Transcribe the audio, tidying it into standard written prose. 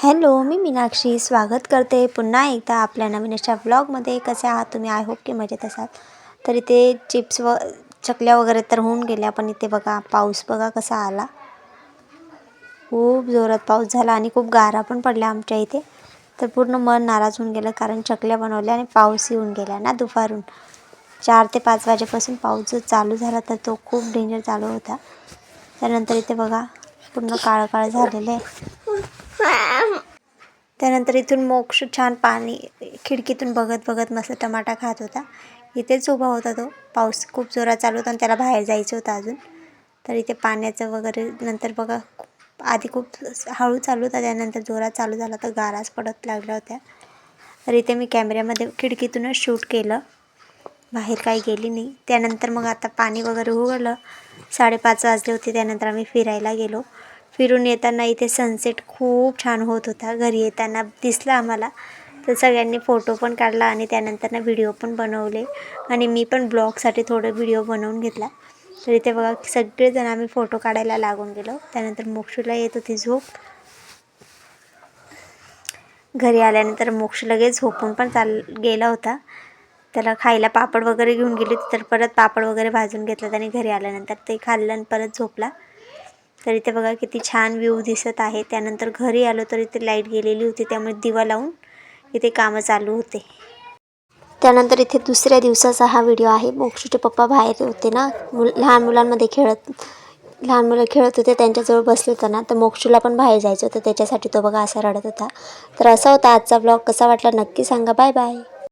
Hello, मी मीनाक्षी स्वागत करते पुन्हा एकदा आपल्या नवीन अशा ब्लॉगमध्ये. कसे आहात तुम्ही? आय होप की मजेत असाल. तर इथे चिप्स व चकल्या वगैरे तर होऊन गेल्या, पण इथे बघा पाऊस बघा कसा आला. खूप जोरात पाऊस झाला आणि खूप गारा पण पडल्या आमच्या इथे. तर पूर्ण मन नाराज होऊन गेलं, कारण चकल्या बनवल्या आणि पाऊस येऊन गेला ना दुपारून. 4 ते 5 वाजेपासून पाऊस जो चालू झाला तर तो खूप डेंजर चालू होता. त्यानंतर इथे बघा पूर्ण काळं काळं झालेलं आहे. त्यानंतर इथून मोक्ष छान पाणी खिडकीतून बघत बघत मस्त टमाटा खात होता. इथेच उभा होता तो. पाऊस खूप जोरात चालू होता आणि त्याला बाहेर जायचं होतं अजून. तर इथे पाण्याचं वगैरे नंतर बघा आधी खूप हळू चालू होता, त्यानंतर जोरात चालू झाला तर गाराच पडत लागल्या होत्या. तर इथे मी कॅमेऱ्यामध्ये खिडकीतूनच शूट केलं, बाहेर काही गेली नाही. त्यानंतर मग आता पाणी वगैरे उघडलं, 5:30 वाजले होते. त्यानंतर आम्ही फिरायला गेलो. फिरून येताना इथे सनसेट खूप छान होत होता. घरी येताना दिसलं आम्हाला, तर सगळ्यांनी फोटो पण काढला आणि त्यानंतर व्हिडिओ पण बनवले आणि मी पण ब्लॉगसाठी थोडं व्हिडिओ बनवून घेतला. तर इथे बघा सगळेजण आम्ही फोटो काढायला लागून गेलो. त्यानंतर मोक्षूला येत होती झोप. घरी आल्यानंतर मोक्ष लगेच झोपून पण गेला होता. त्याला खायला पापड वगैरे घेऊन गेली, तर परत पापड वगैरे भाजून घेतलं त्याने. घरी आल्यानंतर ते खाल्लं आणि परत झोपला. तर इथे बघा किती छान व्ह्यू दिसत आहे. त्यानंतर घरी आलो तर इथे लाईट गेलेली होती, त्यामुळे दिवा लावून इथे कामं चालू होते. त्यानंतर इथे दुसऱ्या दिवसाचा हा व्हिडिओ आहे. मोक्षूचे पप्पा बाहेर होते ना, लहान मुलांमध्ये लहान मुलं खेळत होते, त्यांच्याजवळ बसले होते ना, तर मोक्षूला पण बाहेर जायचं होतं, त्याच्यासाठी तो बघा असा रडत होता. तर असा होता आजचा ब्लॉग. कसा वाटला नक्की सांगा. Bye bye.